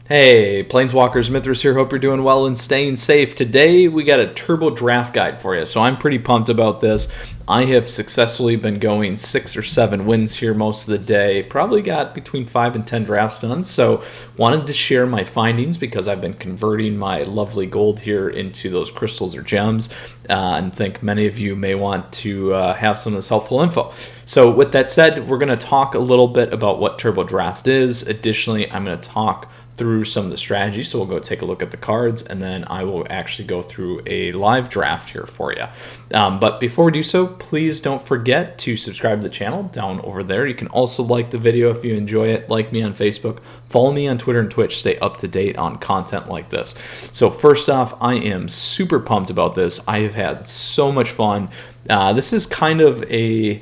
Hey, Planeswalkers, Mythras here. Hope you're doing well and staying safe. Today, we got a turbo draft guide for you, so I'm pretty pumped about this. I have successfully been going 6 or 7 wins here most of the day. Probably got between 5 and 10 drafts done, so wanted to share my findings because I've been converting my lovely gold here into those crystals or gems, and think many of you may want to have some of this helpful info. So with that said, we're going to talk a little bit about what turbo draft is. Additionally, I'm going to talk through some of the strategies. So we'll go take a look at the cards, and then I will actually go through a live draft here for you. But before we do so, please don't forget to subscribe to the channel down over there. You can also like the video if you enjoy it, like me on Facebook, follow me on Twitter and Twitch, stay up to date on content like this. So first off, I am super pumped about this. I have had so much fun. This is kind of a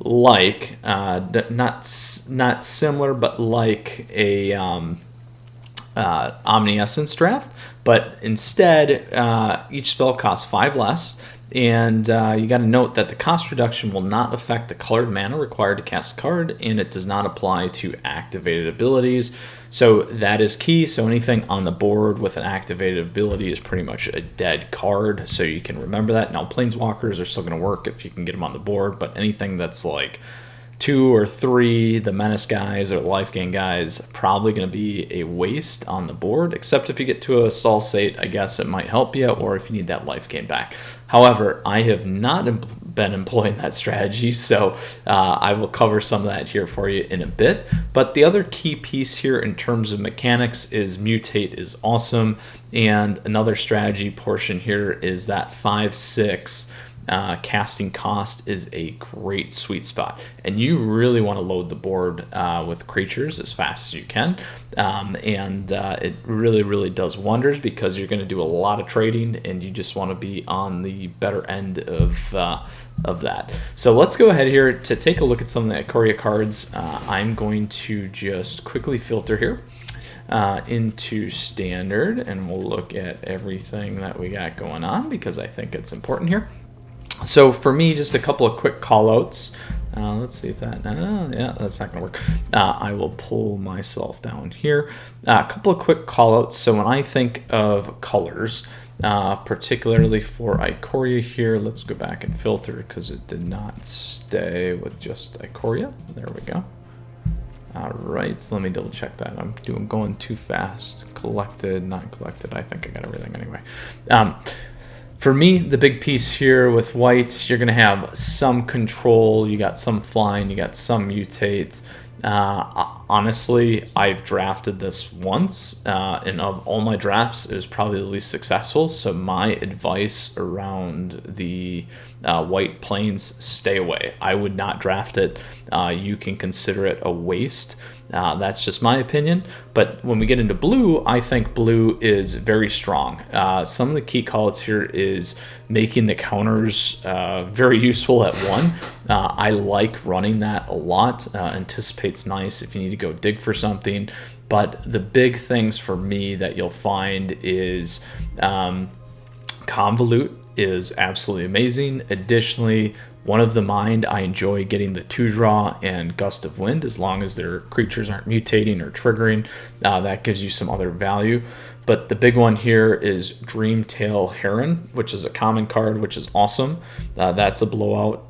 not similar, but like a Omniscience draft, but instead each spell costs 5 less, and you got to note that the cost reduction will not affect the colored mana required to cast a card, and it does not apply to activated abilities, so that is key. So anything on the board with an activated ability is pretty much a dead card, so you can remember that. Now Planeswalkers are still going to work if you can get them on the board, but anything that's like 2 or 3, the menace guys or the life gain guys, probably going to be a waste on the board, except if you get to a stall state, I guess it might help you, or if you need that life gain back. However, I have not been employing that strategy, so I will cover some of that here for you in a bit. But the other key piece here in terms of mechanics is mutate is awesome, and another strategy portion here is that 5/6 casting cost is a great sweet spot, and you really want to load the board with creatures as fast as you can, and it really does wonders because you're going to do a lot of trading, and you just want to be on the better end of that. So let's go ahead here to take a look at some of the IKORIA cards. I'm going to just quickly filter here into standard, and we'll look at everything that we got going on because I think it's important here. So for me, just a couple of quick call outs. Let's see if that, yeah, that's not gonna work. I will pull myself down here. A couple of quick call outs. So when I think of colors, particularly for IKORIA here, let's go back and filter because it did not stay with just IKORIA. There we go. All right, so let me double check that. I'm going too fast. Collected, not collected. I think I got everything anyway. For me, the big piece here with white, you're going to have some control, you got some flying, you got some mutate. Honestly, I've drafted this once, and of all my drafts, it was probably the least successful. So my advice around the white plains, stay away. I would not draft it. You can consider it a waste. That's just my opinion. But when we get into blue, I think blue is very strong. Some of the key callouts here is making the counters very useful at 1. I like running that a lot. Anticipate's nice if you need to go dig for something. But the big things for me that you'll find is Convolute is absolutely amazing. Additionally, One of the Mind, I enjoy getting the 2-draw and Gust of Wind as long as their creatures aren't mutating or triggering. That gives you some other value. But the big one here is Dreamtail Heron, which is a common card, which is awesome. That's a blowout.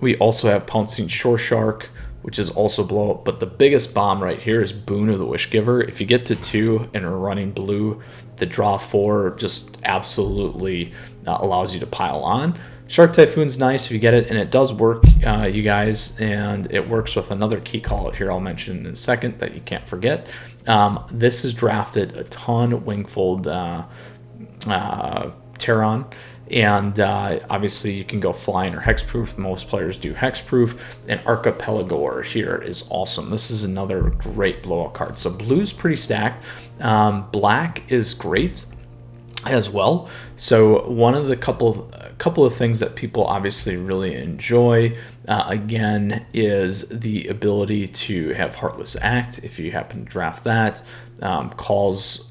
We also have Pouncing Shore Shark, which is also blowout. But the biggest bomb right here is Boon of the Wishgiver. If you get to 2 and are running blue, the draw 4 just absolutely allows you to pile on. Shark Typhoon's nice if you get it, and it does work, you guys, and it works with another key call out here I'll mention in a second that you can't forget. This is drafted a ton, Wingfold Terran, and obviously you can go flying or hexproof. Most players do hexproof, and Archipelago here is awesome. This is another great blowout card. So blue's pretty stacked. Black is great as well. So one of the couple of things that people obviously really enjoy, again, is the ability to have Heartless Act if you happen to draft that. Calls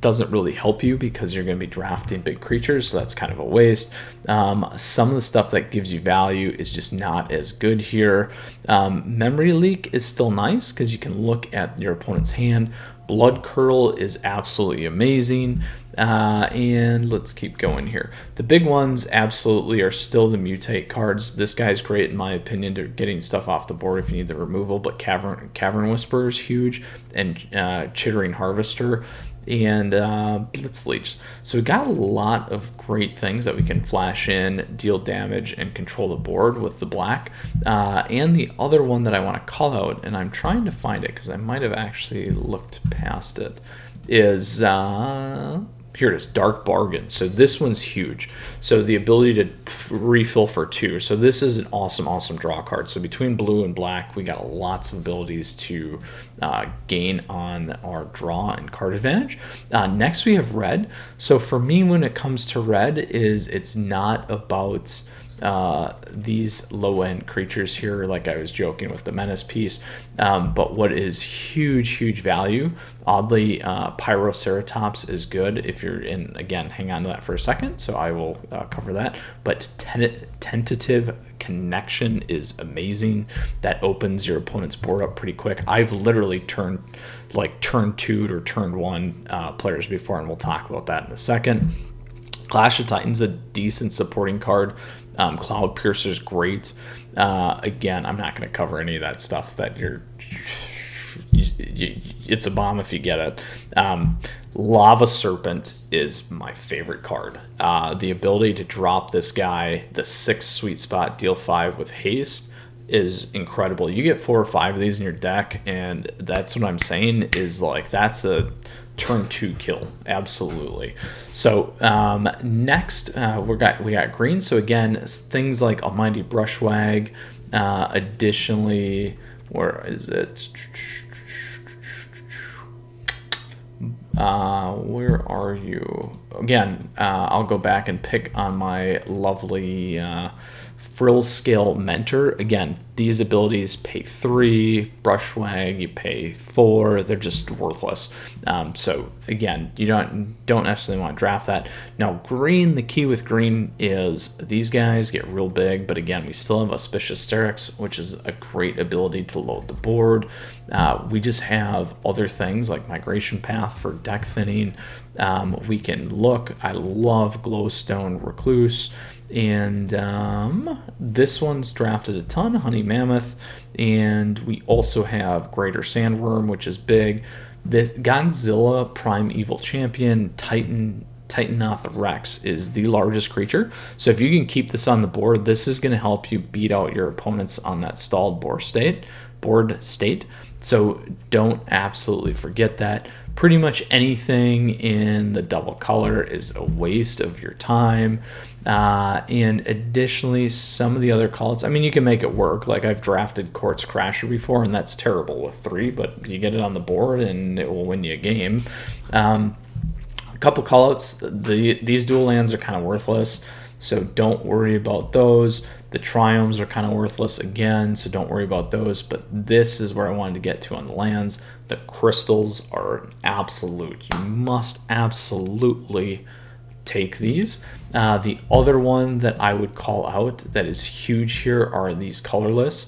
doesn't really help you because you're going to be drafting big creatures, so that's kind of a waste. Some of the stuff that gives you value is just not as good here. Memory Leak is still nice because you can look at your opponent's hand, Blood Curdle is absolutely amazing. And let's keep going here. The big ones absolutely are still the mutate cards. This guy's great in my opinion to getting stuff off the board if you need the removal, but Cavern Whisperer is huge, and Chittering Harvester, and Blitz Leech. So we got a lot of great things that we can flash in, deal damage, and control the board with the black. And the other one that I want to call out, and I'm trying to find it because I might have actually looked past it, is here it is, Dark Bargain. So this one's huge. So the ability to refill for 2. So this is an awesome draw card. So between blue and black, we got lots of abilities to gain on our draw and card advantage. Next we have red. So for me, when it comes to red, it's not about these low-end creatures here, like I was joking with the Menace piece, but what is huge value, oddly, Pyroceratops is good if you're in, again, hang on to that for a second, so I will cover that, but Tentative Connection is amazing. That opens your opponent's board up pretty quick. I've literally turn 2'd or turn 1 players before, and we'll talk about that in a second. Clash of Titans, a decent supporting card. Cloud Piercer's great. Again, I'm not going to cover any of that stuff that it's a bomb if you get it. Lava Serpent is my favorite card. The ability to drop this guy, the 6 sweet spot, deal 5 with haste, is incredible. You get 4 or 5 of these in your deck, and that's what I'm saying is like that's a turn 2 kill, absolutely. So next we got green. So again, things like Almighty Brushwag. Additionally, where is it? Where are you? Again, I'll go back and pick on my lovely Frill Scale Mentor. Again, these abilities pay 3, Brushwag, you pay 4, they're just worthless. So again, you don't necessarily want to draft that. Now green, the key with green is these guys get real big, but again, we still have Auspicious Sterix, which is a great ability to load the board. We just have other things like Migration Path for deck thinning. We can look, I love Glowstone Recluse. And this one's drafted a ton, Honey Mammoth, and we also have Greater Sandworm, which is big. This Godzilla Prime Evil Champion Titanoth Rex is the largest creature. So if you can keep this on the board, this is going to help you beat out your opponents on that stalled board state. So don't absolutely forget that. Pretty much anything in the double color is a waste of your time. And additionally, some of the other calls, I mean, you can make it work. Like I've drafted Quartz Crasher before, and that's terrible with 3, but you get it on the board and it will win you a game. A couple callouts, these dual lands are kind of worthless, so don't worry about those. The Triomes are kind of worthless again, so don't worry about those. But this is where I wanted to get to on the lands. The crystals are absolute. You must absolutely take these. The other one that I would call out that is huge here are these colorless.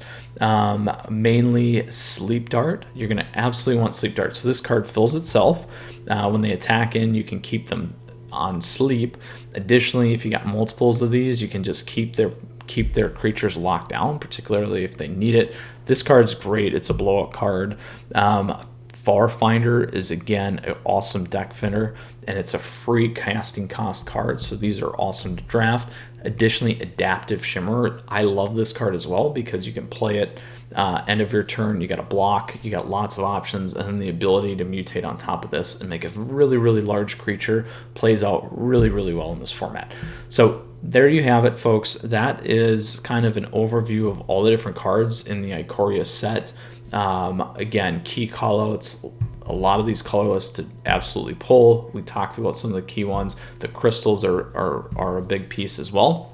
Mainly Sleep Dart. You're going to absolutely want Sleep Dart. So this card fills itself. When they attack in, you can keep them on sleep. Additionally, if you got multiples of these, you can just keep their creatures locked down, particularly if they need it. This card's great. It's a blowout card. Farfinder is, again, an awesome deck finner, and it's a free casting cost card, so these are awesome to draft. Additionally, Adaptive Shimmer. I love this card as well because you can play it end of your turn. You got a block, you got lots of options, and then the ability to mutate on top of this and make a really large creature plays out really well in this format. So there you have it, folks. That is kind of an overview of all the different cards in the IKORIA set. Again, key callouts, a lot of these colorless to absolutely pull. We talked about some of the key ones. The crystals are a big piece as well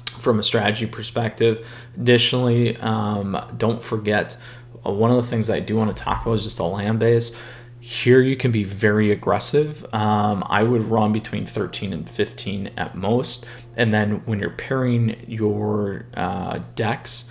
from a strategy perspective. Additionally, don't forget, one of the things I do want to talk about is just the land base. Here you can be very aggressive. I would run between 13 and 15 at most. And then when you're pairing your decks,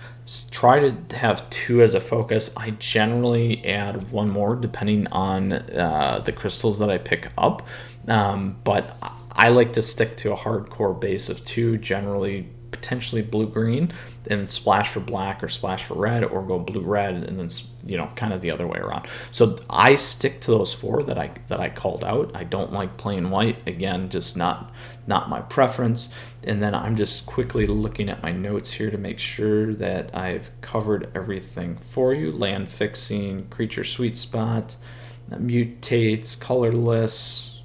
try to have 2 as a focus. I generally add 1 more depending on the crystals that I pick up, but I like to stick to a hardcore base of 2, generally potentially blue-green, and splash for black or splash for red, or go blue-red, and then, you know, kind of the other way around. So I stick to those 4 that I called out. I don't like playing white. Again, just not my preference. And then I'm just quickly looking at my notes here to make sure that I've covered everything for you. Land fixing, creature sweet spot, mutates, colorless.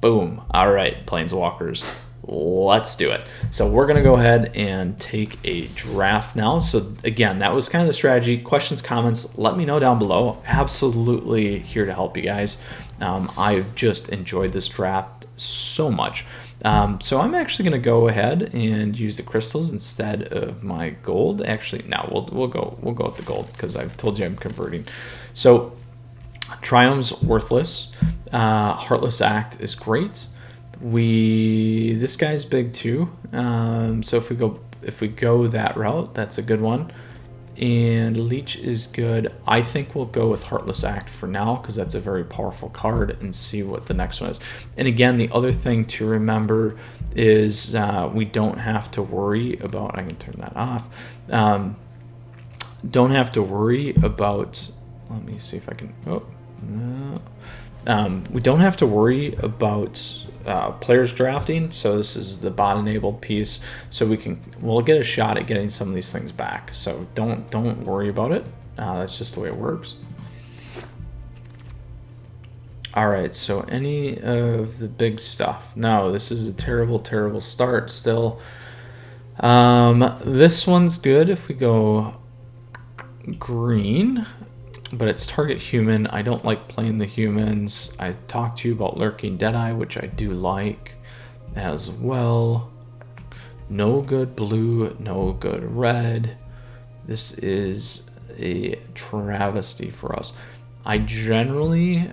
Boom. All right, planeswalkers. Let's do it. So we're going to go ahead and take a draft now. So again, that was kind of the strategy. Questions, comments, let me know down below. Absolutely here to help you guys. I've just enjoyed this draft so much. So I'm actually going to go ahead and use the crystals instead of my gold. Actually, no, we'll go with the gold because I've told you I'm converting. So Triumph's worthless. Heartless Act is great. This guy's big too. So if we go that route, that's a good one. And Leech is good. I think we'll go with Heartless Act for now because that's a very powerful card, and see what the next one is. And again, the other thing to remember is we don't have to worry about, I can turn that off. Don't have to worry about, let me see if I can, oh, no. We don't have to worry about players drafting, so this is the bot enabled piece, so we'll get a shot at getting some of these things back. So don't worry about it. That's just the way it works. All right, so any of the big stuff. No, this is a terrible start still. This one's good if we go green, but it's target human. I don't like playing the humans. I talked to you about Lurking Deadeye, which I do like as well. No good blue, no good red. This is a travesty for us. I generally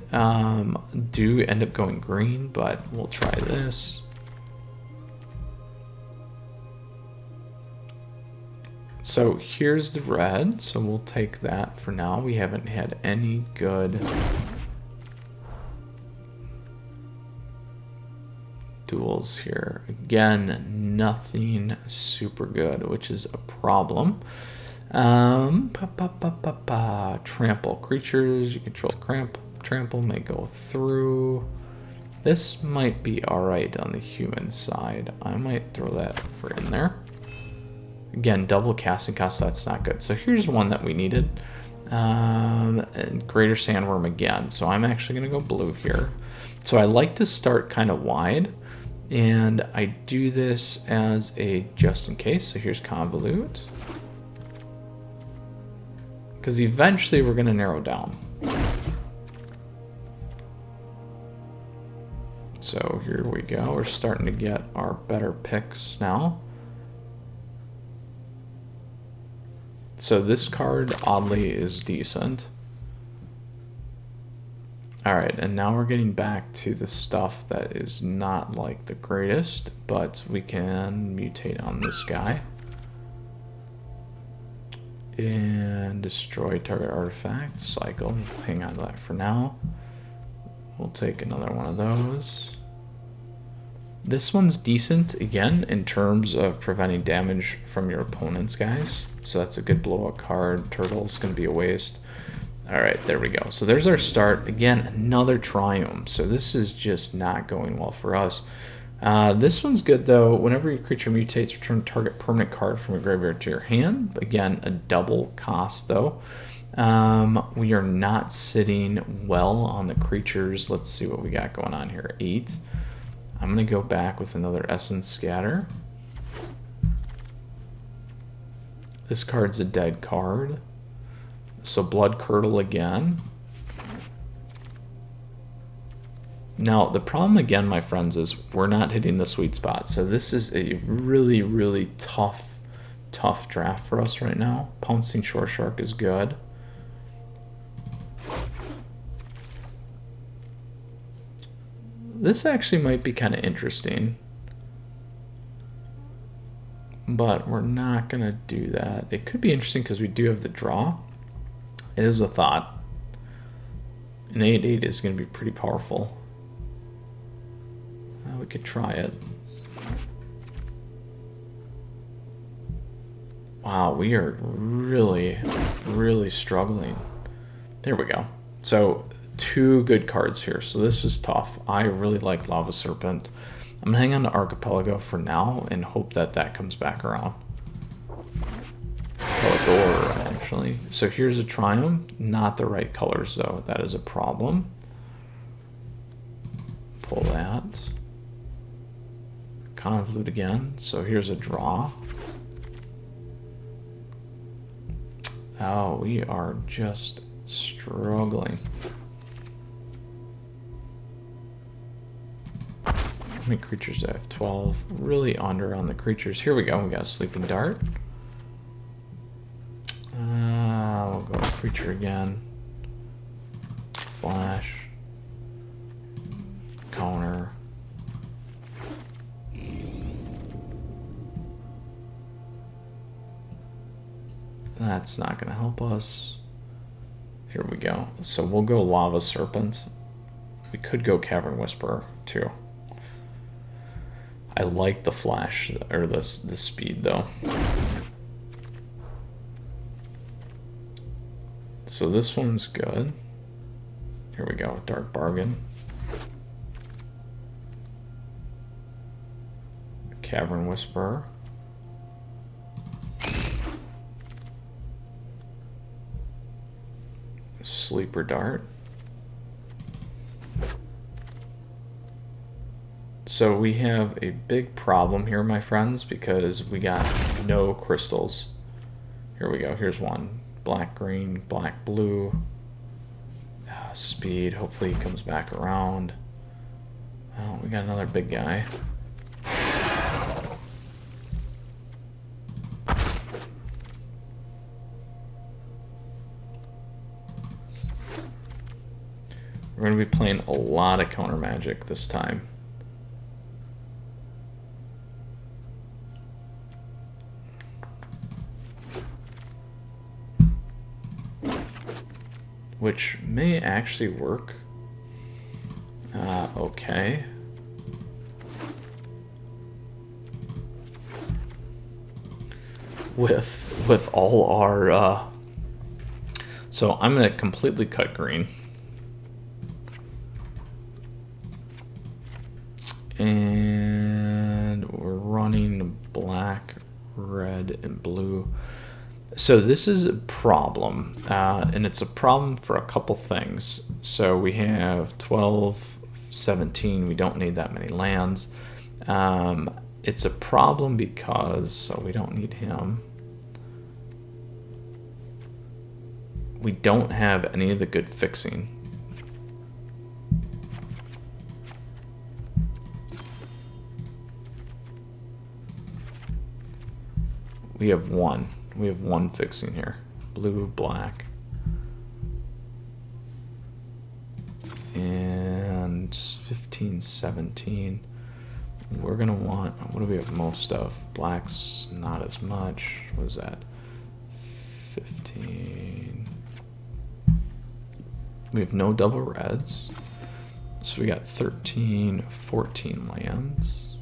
do end up going green, but we'll try this. So here's the red, so we'll take that for now. We haven't had any good duels here. Again, nothing super good, which is a problem. Trample creatures, you control trample may go through. This might be alright on the human side. I might throw that over in there. Again, double casting cost, that's not good. So here's one that we needed. And Greater Sandworm again. So I'm actually going to go blue here. So I like to start kind of wide. And I do this as a just in case. So here's Convolute. Because eventually we're going to narrow down. So here we go. We're starting to get our better picks now. So this card, oddly, is decent. Alright, and now we're getting back to the stuff that is not like the greatest, but we can mutate on this guy. And destroy target artifact, cycle. Hang on to that for now. We'll take another one of those. This one's decent, again, in terms of preventing damage from your opponents, guys. So that's a good blowout card. Turtle's going to be a waste. Alright, there we go. So there's our start. Again, another Triumph. So this is just not going well for us. This one's good, though. Whenever your creature mutates, return target permanent card from your graveyard to your hand. Again, a double cost, though. We are not sitting well on the creatures. Let's see what we got going on here. 8. I'm going to go back with another Essence Scatter. This card's a dead card. So Blood Curdle again. Now, the problem again, my friends, is we're not hitting the sweet spot. So this is a really, really tough draft for us right now. Pouncing Shore Shark is good. This actually might be kind of interesting. but we're not going to do that. It could be interesting because we do have the draw. It is a thought. An 8/8 is going to be pretty powerful. We could try it. Wow, we are really, really struggling. There we go. So 2 good cards here. So this is tough. I really like Lava Serpent. I'm gonna hang on to Archipelago for now and hope that that comes back around. Pelagor, actually. So here's a Triumph. Not the right colors, though. That is a problem. Pull that. Convolute again. So here's a draw. Oh, we are just struggling. How many creatures do I have? 12. Really under on the creatures. Here we go. We got a Sleeping Dart. We'll go creature again. Flash. Counter. That's not going to help us. Here we go. So we'll go Lava Serpent. We could go Cavern Whisperer too. I like the flash, or the speed though. So this one's good. Here we go, Dark Bargain. Cavern Whisperer. Sleeper Dart. So we have a big problem here, my friends, because we got no crystals. Here we go. Here's one. Black, green, black, blue. Speed. Hopefully he comes back around. Oh, we got another big guy. We're going to be playing a lot of counter magic this time. Which may actually work. Okay. With all our so I'm gonna completely cut green. And we're running black, red, and blue. So this is a problem, and it's a problem for a couple things. So we have 12, 17, we don't need that many lands. It's a problem because, so we don't need him. We don't have any of the good fixing. We have one. We have one fixing here. Blue, black. And 15, 17. We're going to want, what do we have most of? Black's not as much. What is that? 15. We have no double reds. So we got 13, 14 lands.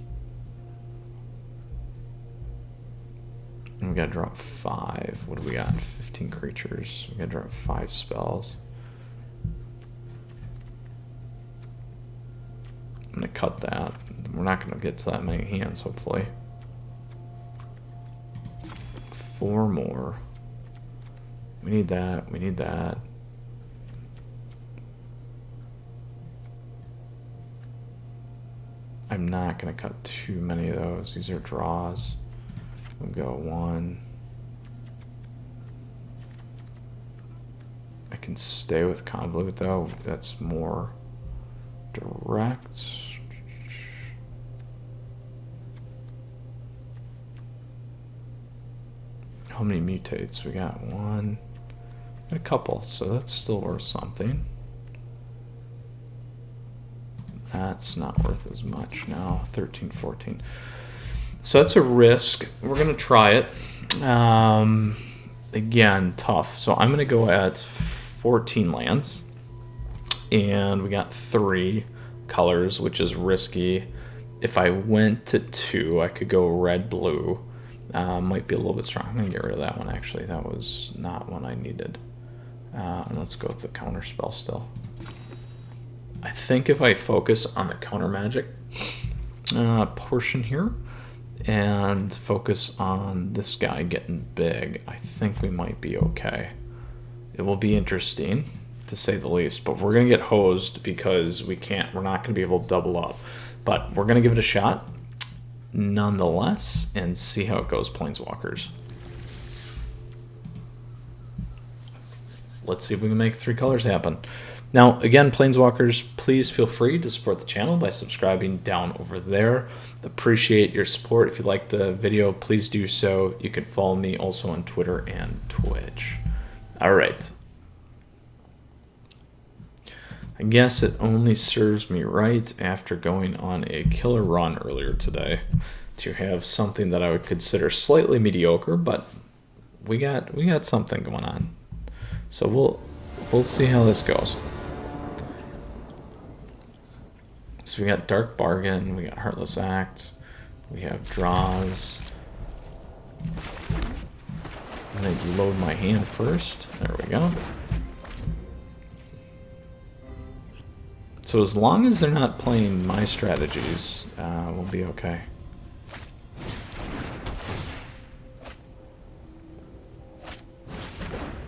And we gotta drop 5. What do we got? 15 creatures. We gotta drop 5 spells. I'm gonna cut that. We're not gonna get to that many hands, hopefully. 4 more. We need that. We need that. I'm not gonna cut too many of those. These are draws. We'll go 1. I can stay with Convolute though. That's more direct. How many mutates? We got 1. A couple, so that's still worth something. That's not worth as much now. 13, 14. So that's a risk. We're going to try it. Again, tough. So I'm going to go at 14 lands. And we got 3 colors, which is risky. If I went to 2, I could go red, blue. Might be a little bit strong. I'm going to get rid of that one, actually. That was not one I needed. Let's go with the counter spell still. I think if I focus on the counter magic portion here and focus on this guy getting big, I think we might be okay. It will be interesting, to say the least, but we're going to get hosed because we're not going to be able to double up. But we're going to give it a shot nonetheless and see how it goes, Planeswalkers. Let's see if we can make 3 colors happen. Now, again, Planeswalkers, please feel free to support the channel by subscribing down over there. Appreciate your support. If you like the video, please do so. You can follow me also on Twitter and Twitch. All right. I guess it only serves me right after going on a killer run earlier today to have something that I would consider slightly mediocre, but we got something going on. So we'll see how this goes. So we got Dark Bargain, we got Heartless Act, we have draws. I'm going to load my hand first. There we go. So as long as they're not playing my strategies, we'll be okay.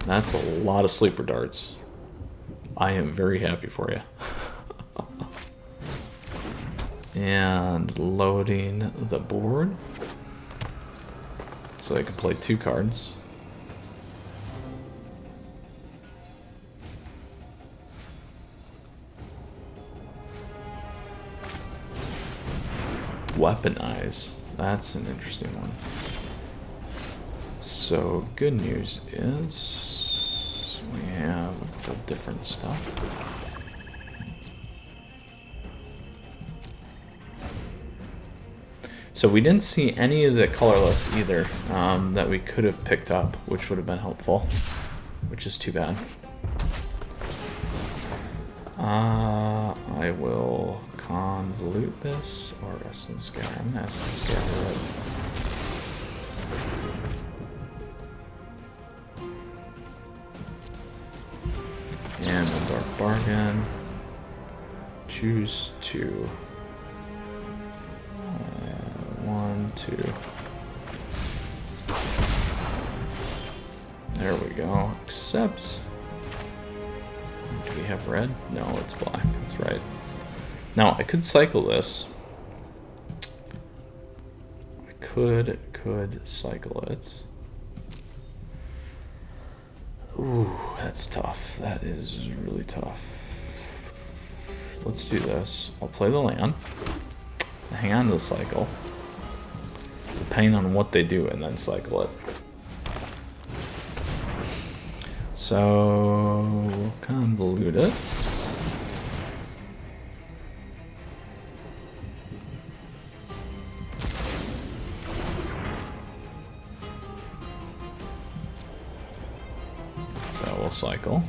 That's a lot of sleeper darts. I am very happy for you. And loading the board so I can play 2 cards. Weaponize. That's an interesting one. So good news is we have a couple different stuff. So we didn't see any of the colorless either that we could have picked up, which would have been helpful, which is too bad. I will convolute this or essence scatter. I'm gonna essence scatter it. And a Dark Bargain. Choose 2. 1, 2. There we go. Except, do we have red? No, it's black. That's right. Now I could cycle this. I could cycle it. Ooh, that's tough. That is really tough. Let's do this. I'll play the land. Hang on to the cycle. Depending on what they do, and then cycle it. So we'll convolute it. So we'll cycle.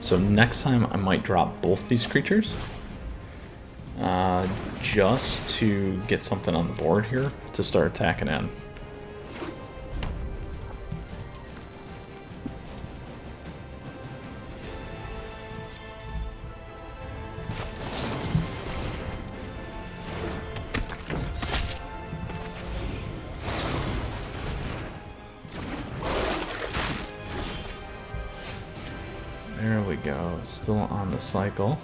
So next time I might drop both these creatures just to get something on the board here to start attacking in. There we go, still on the cycle.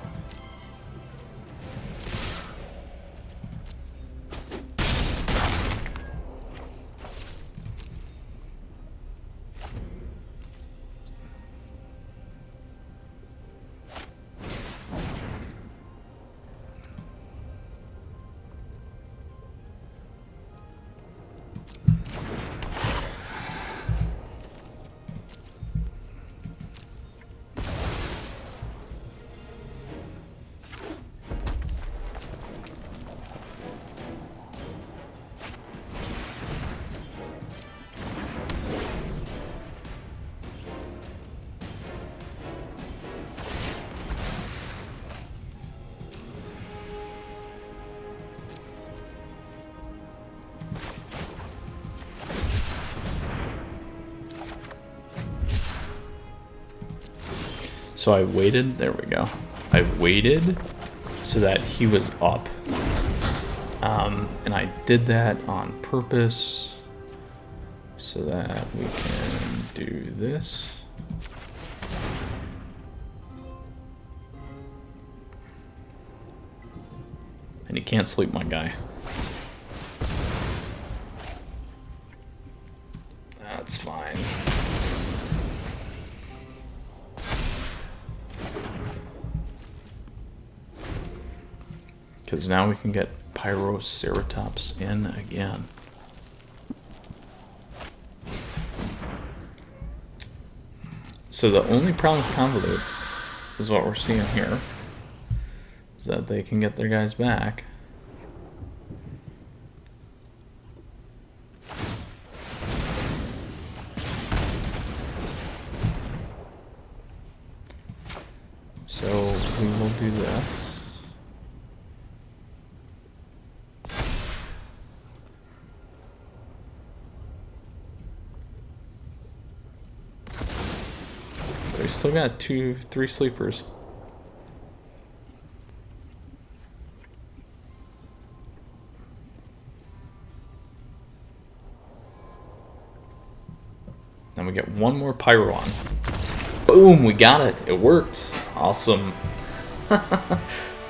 So I waited, there we go. I waited so that he was up. And I did that on purpose so that we can do this. And you can't sleep, my guy. That's fine. Because now we can get Pyroceratops in again. So the only problem with Convolute is what we're seeing here. Is that they can get their guys back. So we will do this. So we still got 3 sleepers. Then we get one more Pyro on. Boom, we got it. It worked. Awesome.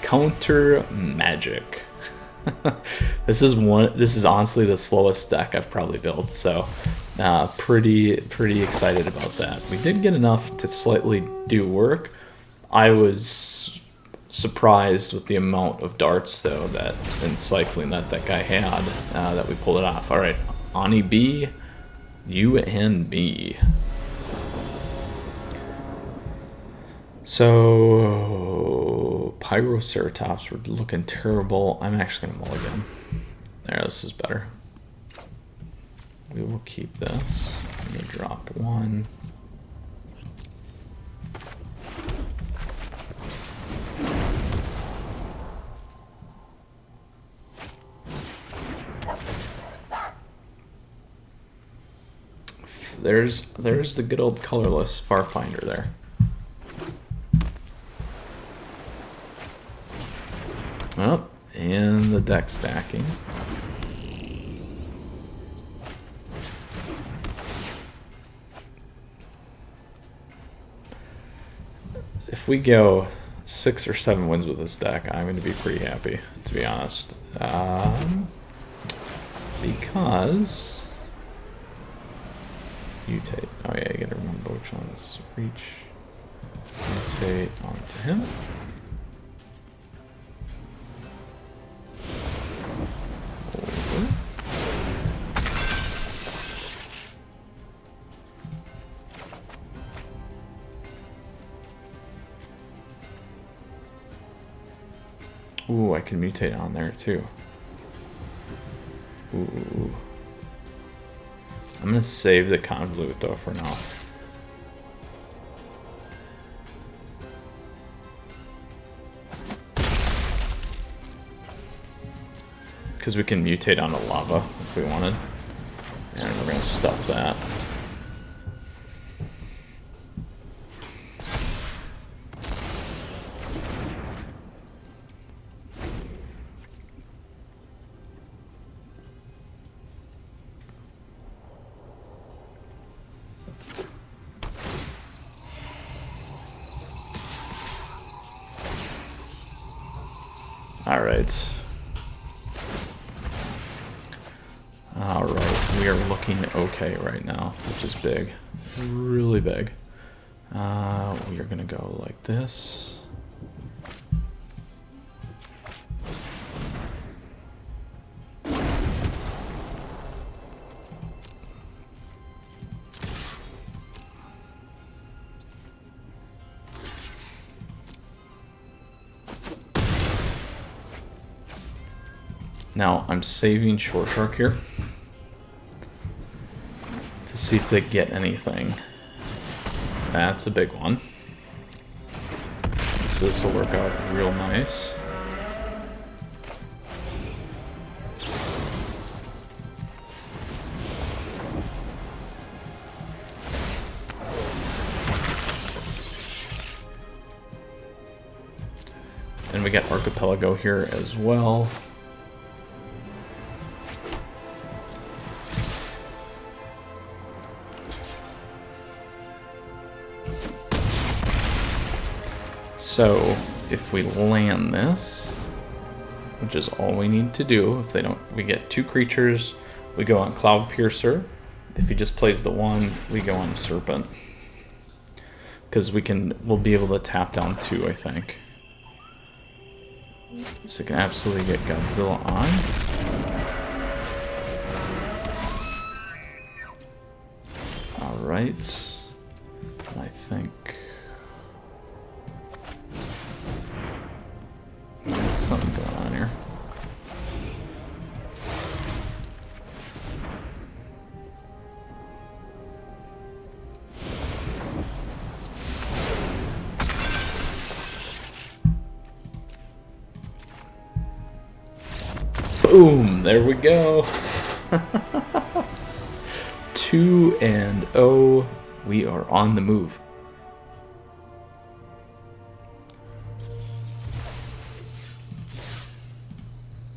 Counter magic. This is honestly the slowest deck I've probably built, so pretty excited about that. We did get enough to slightly do work. I was surprised with the amount of darts though that and cycling that guy had that we pulled it off. All right, Ani B, you and me. So Pyroceratops were looking terrible. I'm actually gonna mulligan. There, this is better. We will keep this. I'm gonna drop 1. There's the good old colorless Farfinder there. Oh, and the deck stacking. If we go 6 or 7 wins with this deck, I'm going to be pretty happy, to be honest. Because mutate. Oh yeah, you gotta remember which one's reach. Mutate onto him. Over. Ooh, I can mutate on there too. Ooh. I'm gonna save the convolute though for now. Because we can mutate onto lava if we wanted. And we're gonna stuff that. Alright, we are looking okay right now, which is big. Really big. We are gonna go like this. Now, I'm saving Short Shark here to see if they get anything. That's a big one. So this will work out real nice. we got Archipelago here as well. So if we land this, which is all we need to do, if they don't, we get 2 creatures, we go on Cloud Piercer. If he just plays the 1, we go on Serpent. Because we'll be able to tap down 2, I think. So we can absolutely get Godzilla on. Alright. I think there's something going on here. Boom! There we go. 2-0. We are on the move.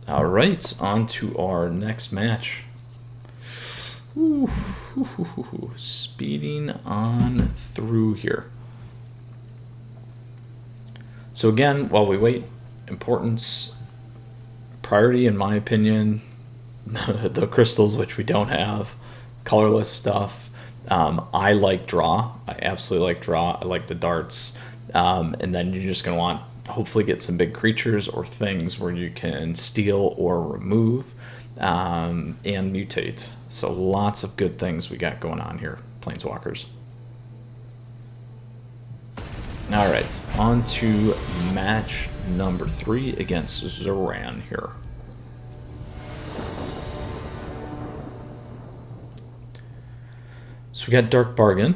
All right, on to our next match. Ooh, speeding on through here. So again, while we wait, importance, priority in my opinion, the crystals, which we don't have, colorless stuff. I like draw. I absolutely like draw. I like the darts. And then you're just going to want, hopefully, get some big creatures or things where you can steal or remove and mutate. So lots of good things we got going on here, Planeswalkers. All right, on to match number 3 against Zoran here. So we got Dark Bargain.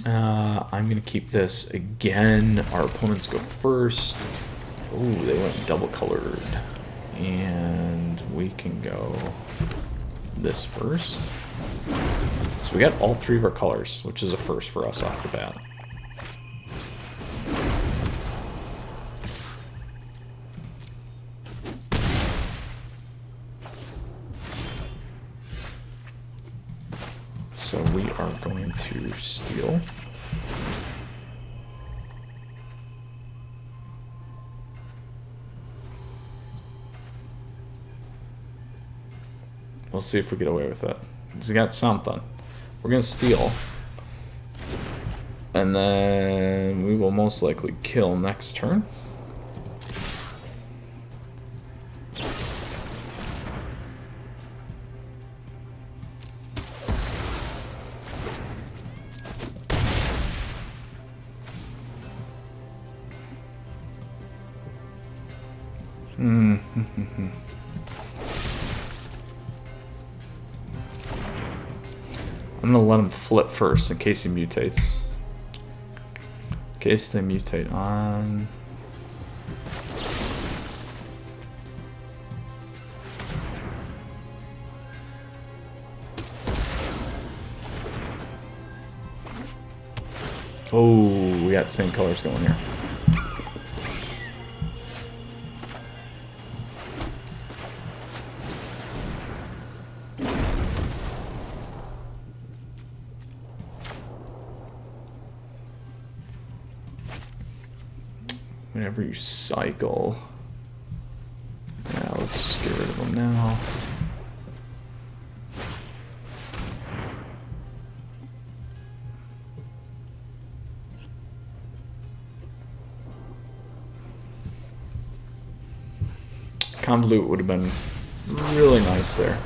I'm going to keep this again. Our opponents go first. Ooh, they went double colored. And we can go this first. So we got all 3 of our colors, which is a first for us off the bat. So we are going to steal. We'll see if we get away with it. He's got something. We're going to steal. And then we will most likely kill next turn. I'm gonna let him flip first in case he mutates. In case they mutate on. Oh, we got same colors going here. Whenever you cycle. Yeah, let's just get rid of them now. Convolute would have been really nice there.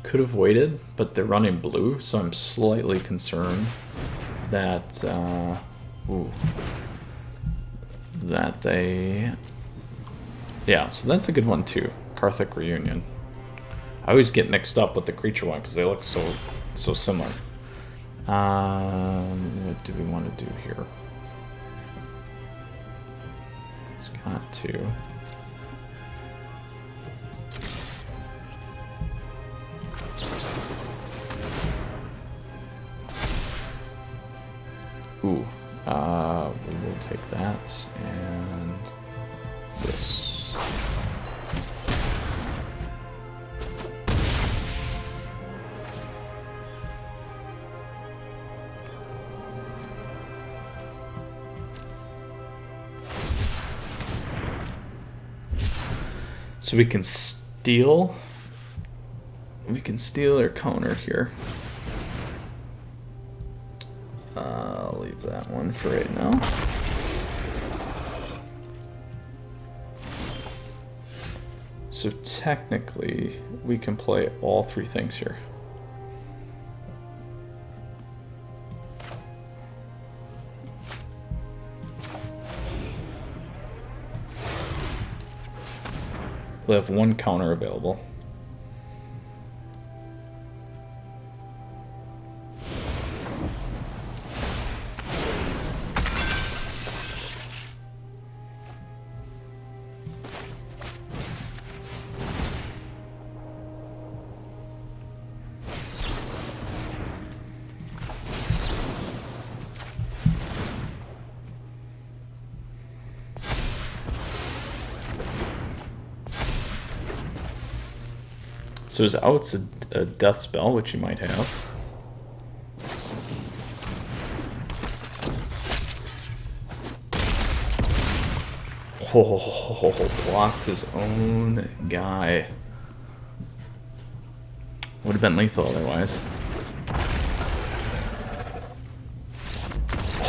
Could have waited, but they're running blue, so I'm slightly concerned that that they, yeah. So that's a good one too. Karthik Reunion. I always get mixed up with the creature one because they look so similar. What do we want to do here? got to. Ooh, we will take that and this. So we can steal their counter here. I'll leave that one for right now. So technically, we can play all three things here. We have one counter available. So his out's a death spell, which you might have. Oh, blocked his own guy. Would have been lethal otherwise.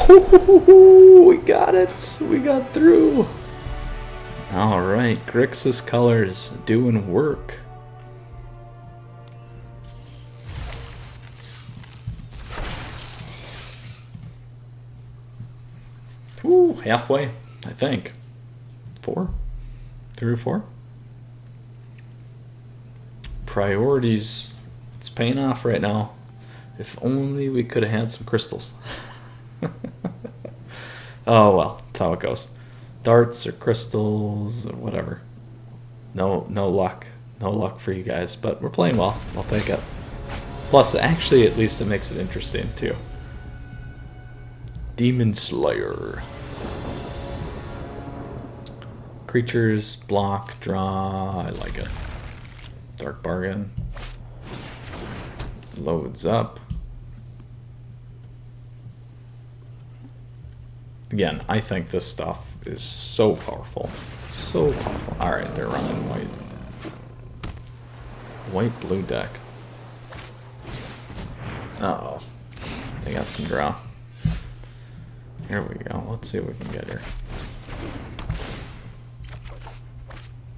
Oh, we got it. We got through. All right, GRIXIS colors doing work. Ooh, halfway, I think. 4? 3 or 4? Priorities. It's paying off right now. If only we could have had some crystals. Oh well, that's how it goes. Darts or crystals or whatever. No luck. No luck for you guys, but we're playing well. I'll take it. Plus, actually, at least it makes it interesting too. Demon Slayer. Creatures, block, draw. I like it. Dark Bargain. Loads up. Again, I think this stuff is so powerful. So powerful. Alright, they're running white. White-blue deck. Uh-oh. They got some draw. Here we go. Let's see what we can get here.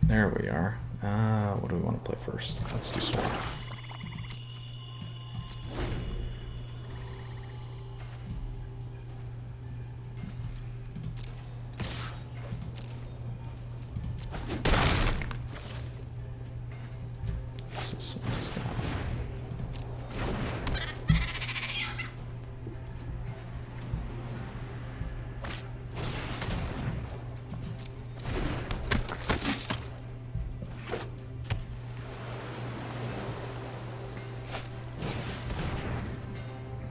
There we are. What do we want to play first? Let's do Swamp.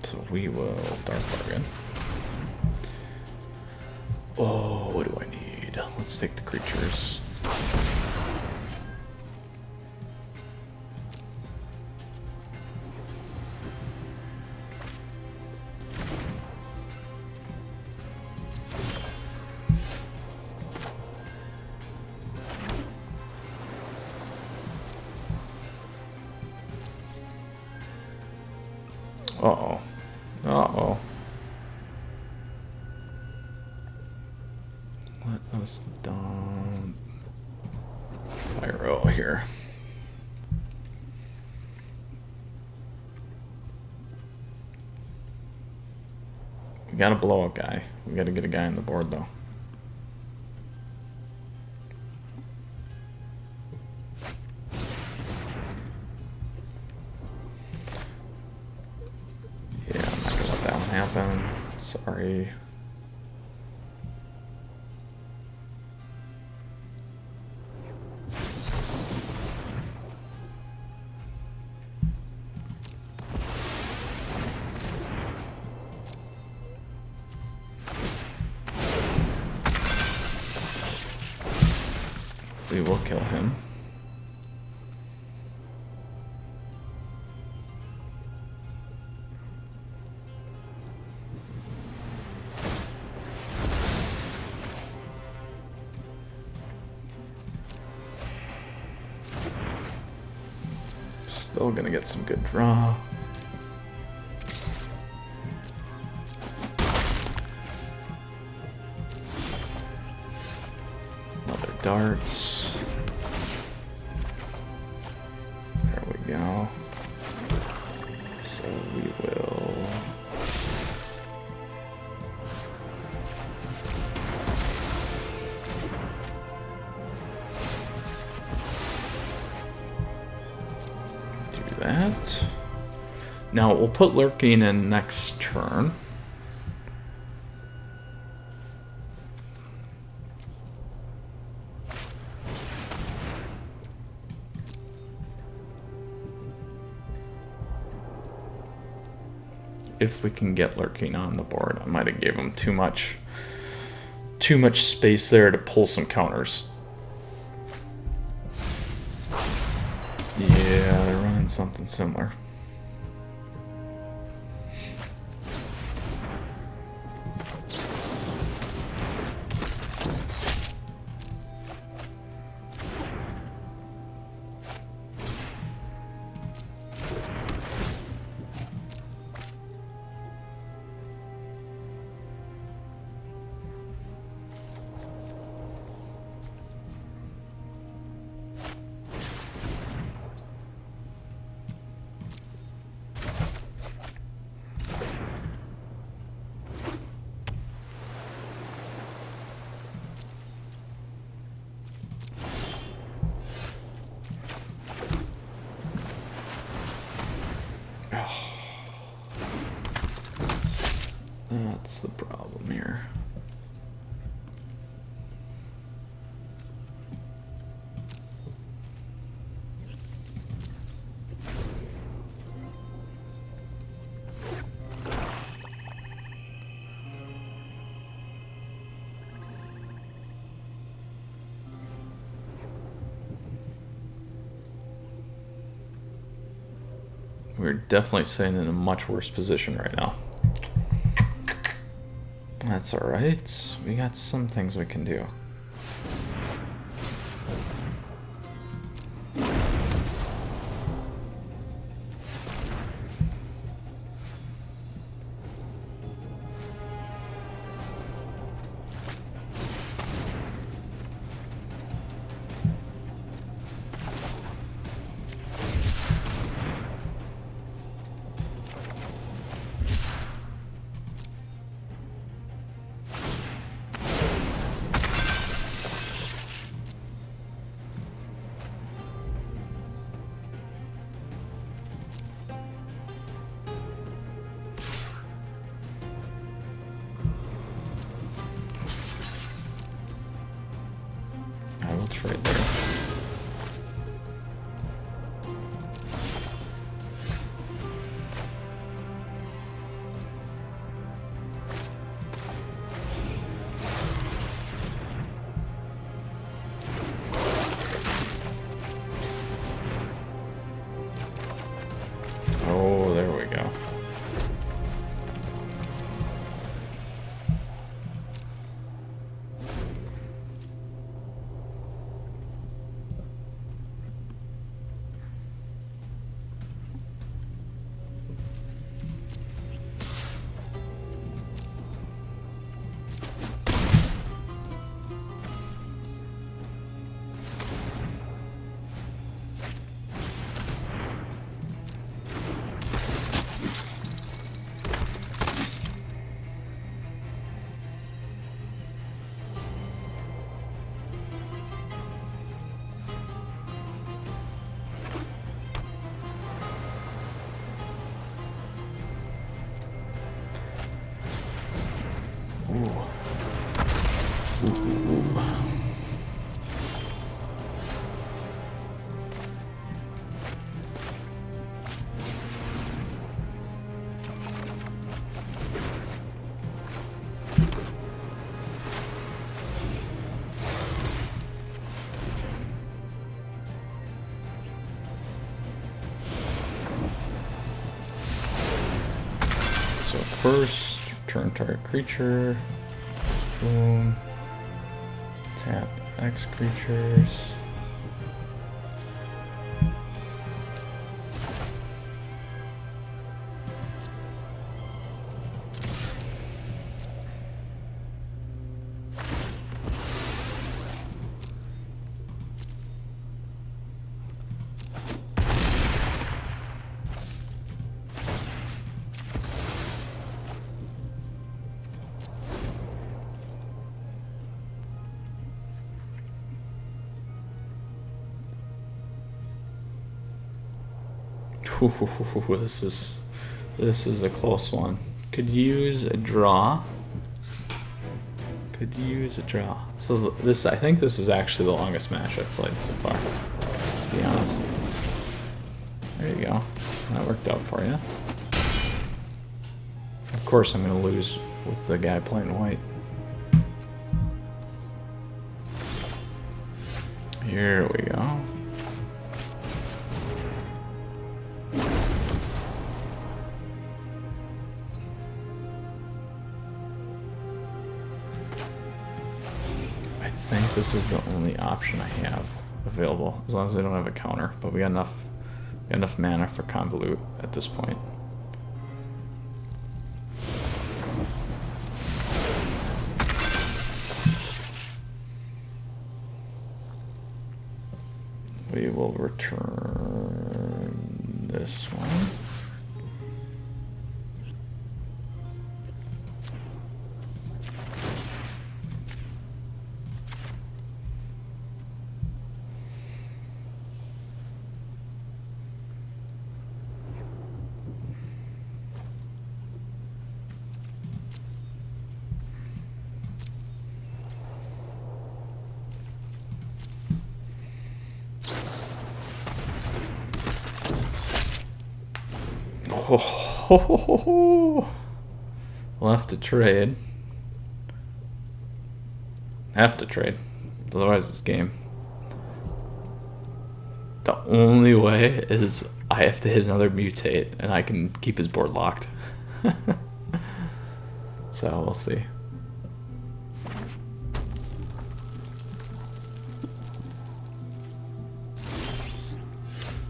So we will Dark Bargain. Oh, what do I need? Let's take the creatures. Uh-oh. Uh-oh. Let us dump Pyro here. We gotta blow a guy. We gotta get a guy on the board though. Happen. Sorry. we will kill him. Still gonna get some good draw. Another darts. There we go. So we will... that. Now we'll put lurking in next turn. If we can get lurking on the board. I might have gave him too much space there to pull some counters. Yeah, they're running something similar. That's the problem here. We're definitely sitting in a much worse position right now. That's alright. We got some things we can do. I will trade there. Oh, there we go. first. Turn target creature. Boom. Tap X creatures. This is a close one. Could use a draw. Could use a draw. So this, I think this is actually the longest match I've played so far, to be honest. There you go. That worked out for you. Of course I'm going to lose with the guy playing white. Here we go. I think this is the only option I have available, as long as I don't have a counter. But we got enough mana for Convolute at this point. We will return this one. Oh, we'll have to trade. Have to trade. Otherwise it's game. The only way is I have to hit another mutate and I can keep his board locked. So we'll see.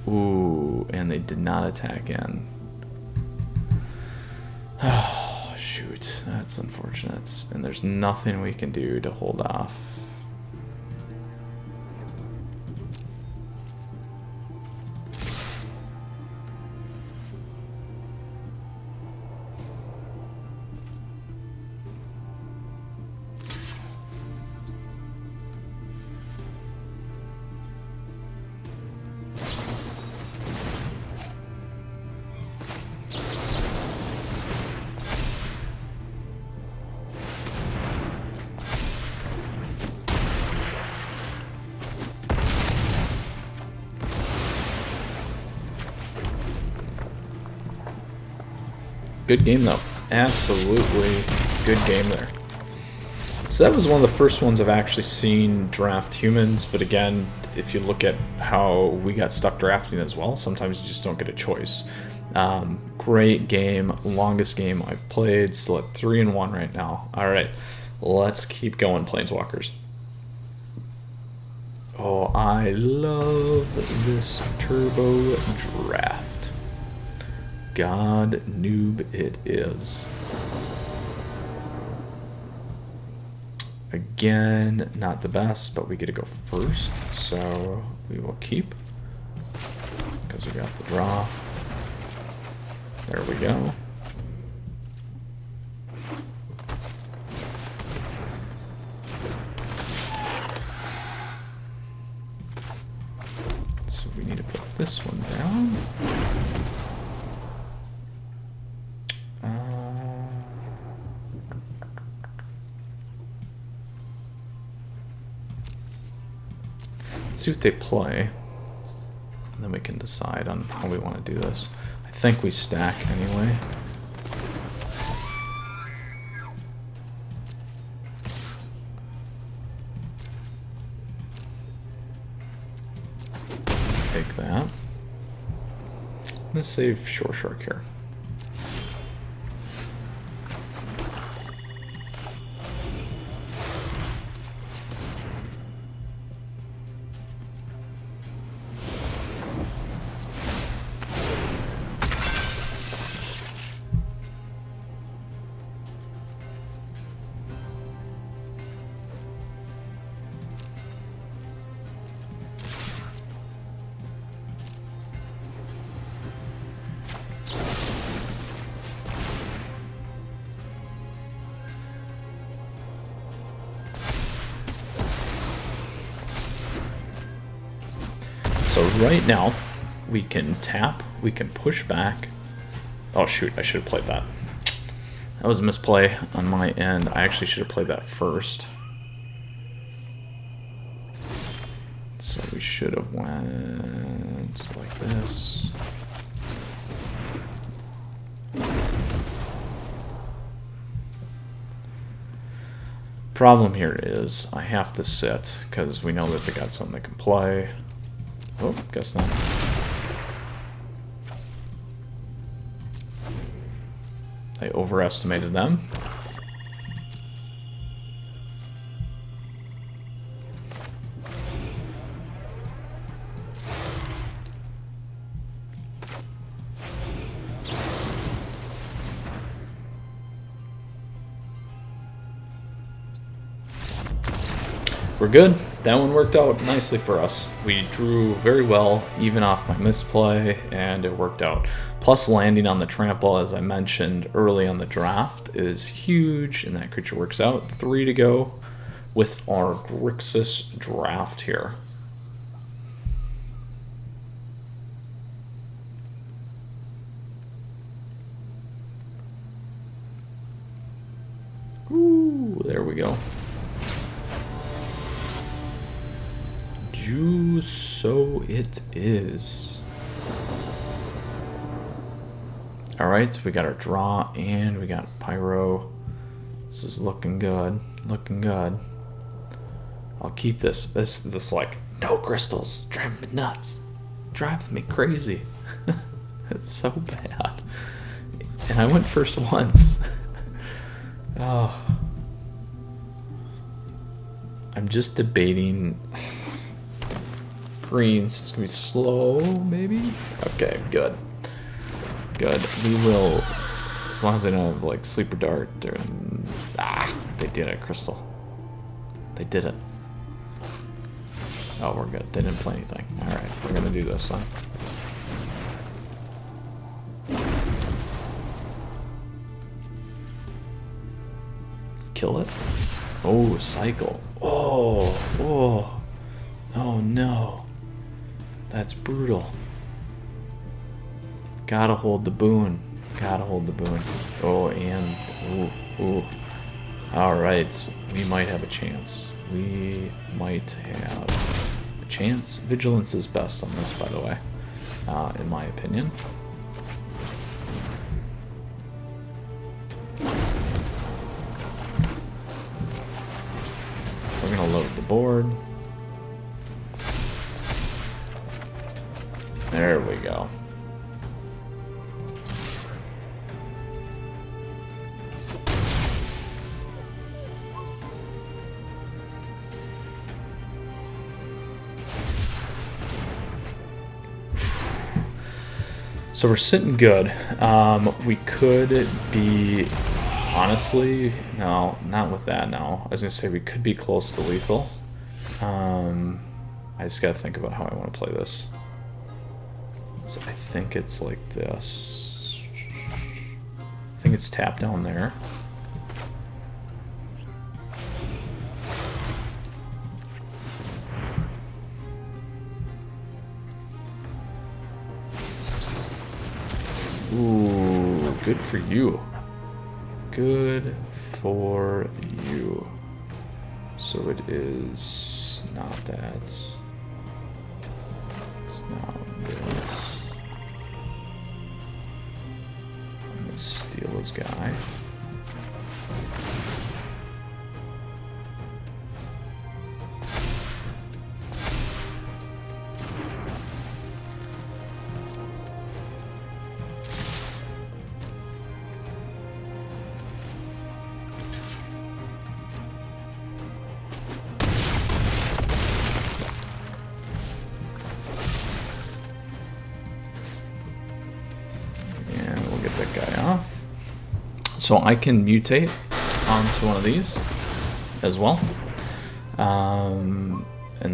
Ooh, and they did not attack in. Oh, shoot. That's unfortunate. And there's nothing we can do to hold off. Good game though. Absolutely good game there. So that was one of the first ones I've actually seen draft humans, but again, if you look at how we got stuck drafting as well, sometimes you just don't get a choice. Great game, longest game I've played, still at 3-1 right now. Alright, let's keep going, Planeswalkers. Oh, I love this turbo draft. God noob it is. Again, not the best, but we get to go first, so we will keep because we got the draw. There we go. So we need to put this one down. Let's see what they play, and then we can decide on how we want to do this. I think we stack anyway. Take that. I'm gonna save Shore Shark here. So right now, we can tap, we can push back. Oh shoot, I should have played that. That was a misplay on my end. I actually should have played that first. So we should have went like this. Problem here is I have to sit because we know that they got something they can play. Oh, guess not. I overestimated them. We're good. That one worked out nicely for us. We drew very well, even off my misplay, and it worked out. Plus landing on the trample, as I mentioned early on the draft, is huge, and that creature works out. 3 to go with our GRIXIS draft here. Ooh, there we go. So it is. Alright, so we got our draw and we got Pyro. This is looking good. Looking good. I'll keep this. This like, no crystals. Driving me nuts. Driving me crazy. It's so bad. And I went first once. Oh. I'm just debating greens. It's gonna be slow, maybe? Okay, good. Good. We will, as long as they don't have like Sleeper Dart or they did it, Crystal. They did it. Oh, we're good. They didn't play anything. Alright, we're gonna do this then. Kill it. Oh, cycle. Oh, no. That's brutal. Gotta hold the boon. Gotta hold the boon. Oh, and ooh. Alright, we might have a chance. We might have a chance. Vigilance is best on this, by the way, in my opinion. We're gonna load the board. There we go. So we're sitting good. We could be, honestly, no, not with that now. I was gonna say we could be close to lethal. I just gotta think about how I want to play this. So I think it's like this. I think it's tapped down there. Ooh, good for you. Good for you. So it is not that. It's not this. Let's steal this guy. So I can mutate onto one of these as well, and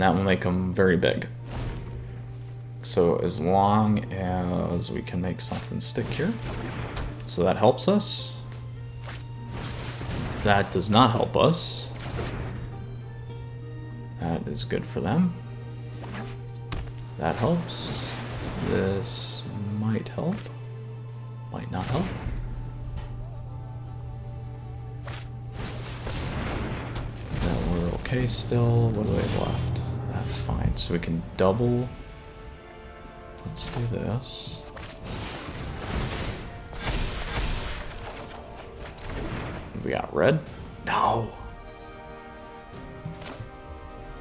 that will make them very big. So as long as we can make something stick here, so that helps us. That does not help us. That is good for them. That helps. This might help. Might not help. Then we're okay still. What do we have left? That's fine. So we can double. Let's do this. We got red? No!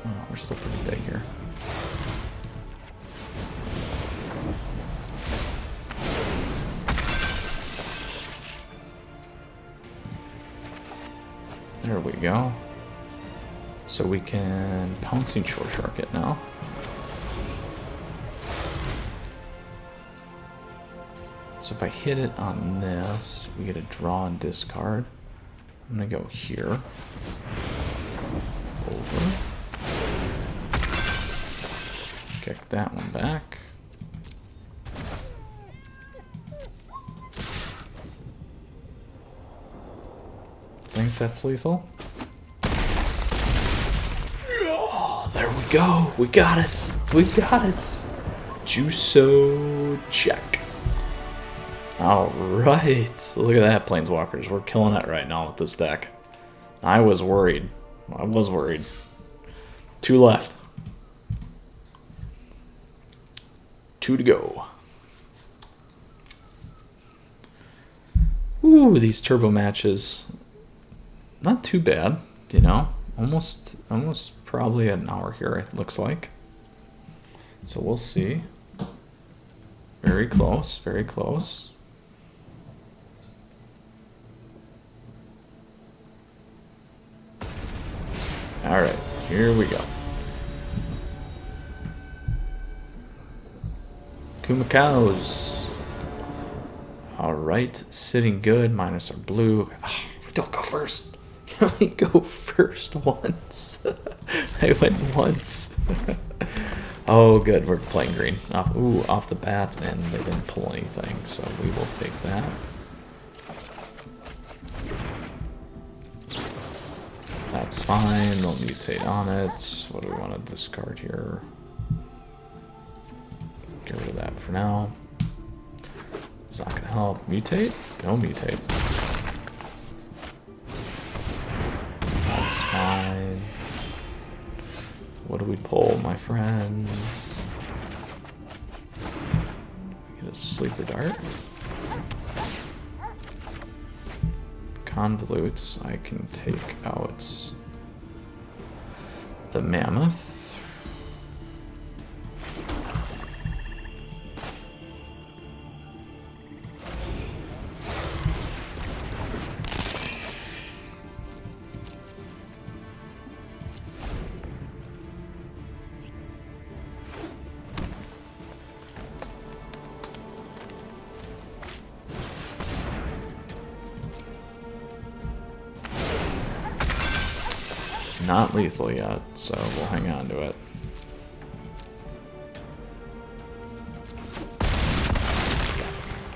Oh, we're still pretty big here. There we go. So we can pouncing short shark it now. So if I hit it on this, we get a draw and discard. I'm gonna go here. Over. Kick that one back. Think that's lethal? Oh, there we go. We got it. We got it. Juso check. Alright. Look at that, Planeswalkers. We're killing it right now with this deck. I was worried. I was worried. 2 left. 2 to go. Ooh, these turbo matches. Not too bad, you know. Almost probably an hour here, it looks like. So we'll see. Very close, very close. Alright, here we go. Kumakaos. Alright, sitting good, minus our blue. Oh, we don't go first. Can we go first once? I went once. Oh, good, we're playing green. Off the bat, and they didn't pull anything, so we will take that. That's fine, they'll mutate on it. What do we want to discard here? Get rid of that for now. It's not going to help. Mutate? Don't mutate. That's fine. What do we pull, my friends? Get a sleeper dart. Convolutes. I can take out the mammoth. Not lethal yet, so we'll hang on to it.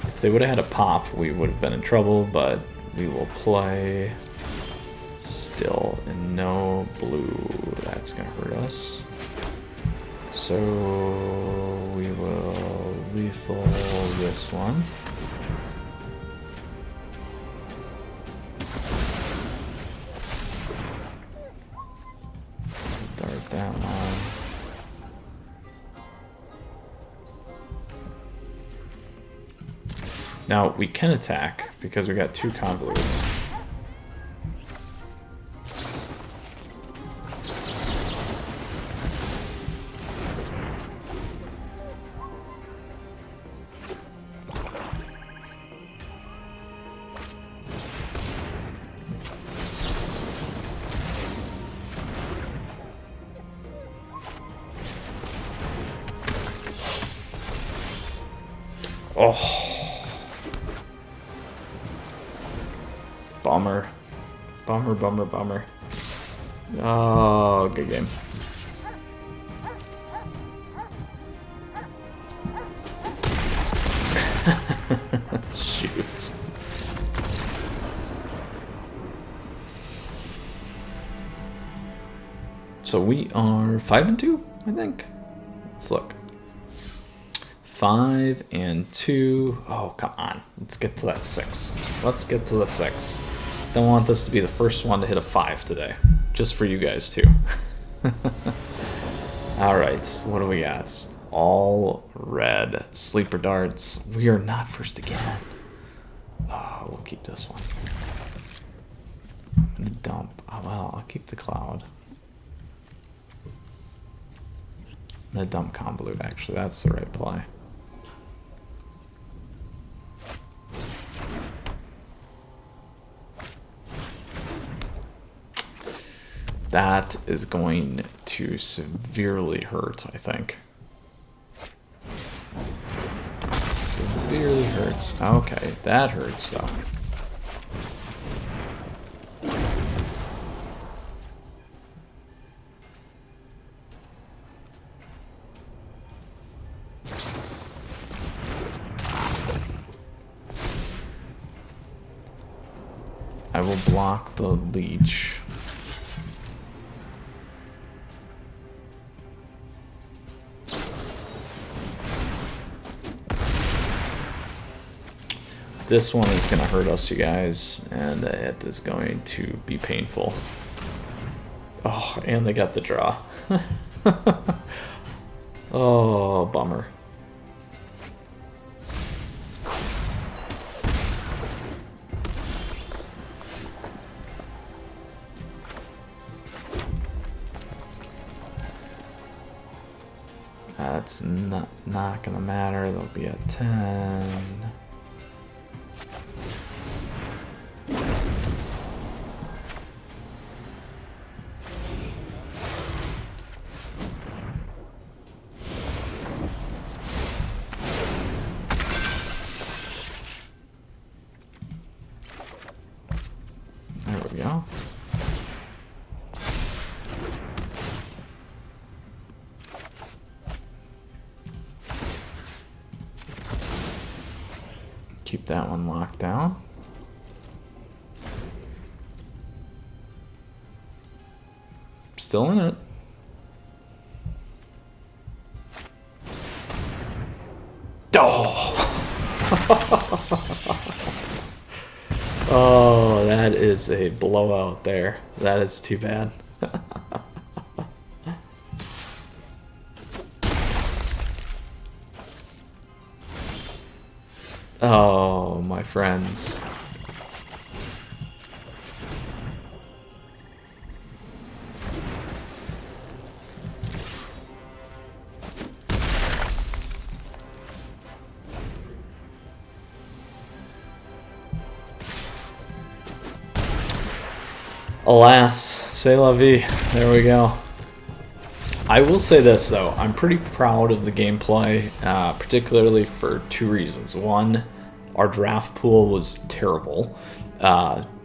If they would have had a pop, we would have been in trouble, but we will play still and no blue. That's gonna hurt us. So we will lethal this one. That one. Now we can attack because we got 2 convolutes. Oh. Bummer. Bummer, bummer, bummer. Oh, good game. Shoot. So we are 5-2, I think. Let's look. 5 and 2. Oh, come on. Let's get to that 6. Let's get to the 6. Don't want this to be the first one to hit a 5 today. Just for you guys, too. All right, what do we got? All red. Sleeper darts. We are not first again. Oh, we'll keep this one. I'm gonna dump. Oh, well, I'll keep the cloud. I'm gonna dump convolute, actually. That's the right play. That is going to severely hurt, I think. Severely hurts. Okay, that hurts, though. I will block the leech. This one is going to hurt us, you guys, and it is going to be painful. Oh, and they got the draw. Oh, bummer. That's not going to matter. There'll be a 10. There we go. Keep that one locked down. Still in it. Oh! Oh, that is a blowout there. That is too bad. Oh, my friends. Alas, c'est la vie. There we go. I will say this, though. I'm pretty proud of the gameplay, particularly for two reasons. One, our draft pool was terrible.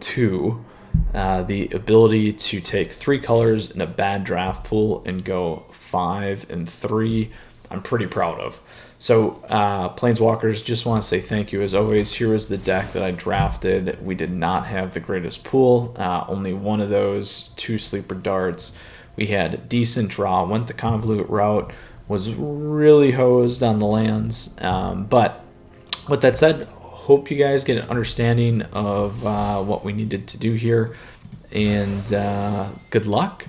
Two, the ability to take 3 colors in a bad draft pool and go 5 and 3, I'm pretty proud of. So, Planeswalkers, just want to say thank you as always. Here was the deck that I drafted. We did not have the greatest pool. Only one of those, 2 sleeper darts. We had a decent draw, went the convolute route, was really hosed on the lands. But with that said, hope you guys get an understanding of what we needed to do here. And good luck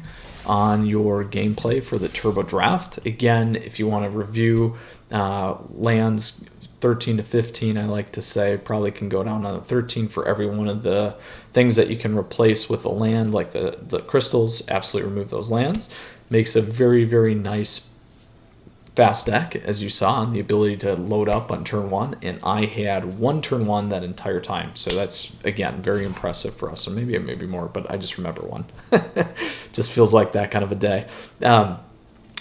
on your gameplay for the Turbo Draft. Again, if you want to review lands 13 to 15, I like to say, probably can go down on a 13 for every one of the things that you can replace with a land, like the crystals. Absolutely remove those lands. Makes a very, very nice fast deck, as you saw, and the ability to load up on turn 1, and I had 1 turn 1 that entire time. So that's, again, very impressive for us. Or maybe more, but I just remember 1. Just feels like that kind of a day.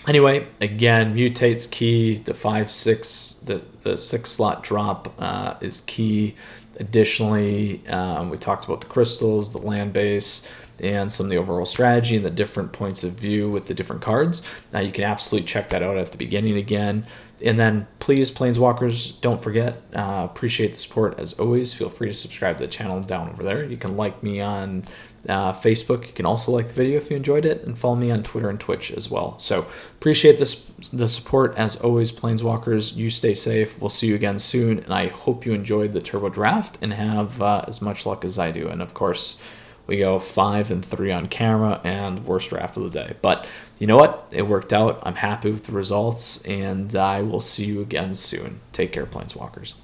Anyway, again, mutate's key. The 5/6, the 6 slot drop is key. Additionally, we talked about the crystals, the land base, and some of the overall strategy and the different points of view with the different cards. Now you can absolutely check that out at the beginning again. And then please, Planeswalkers, don't forget, appreciate the support as always. Feel free to subscribe to the channel down over there. You can like me on Facebook. You can also like the video if you enjoyed it, and follow me on Twitter and Twitch as well. So appreciate the support as always, Planeswalkers. You stay safe. We'll see you again soon, and I hope you enjoyed the Turbo Draft and have as much luck as I do. And of course, we go 5-3 on camera and worst draft of the day. But you know what? It worked out. I'm happy with the results, and I will see you again soon. Take care, Planeswalkers.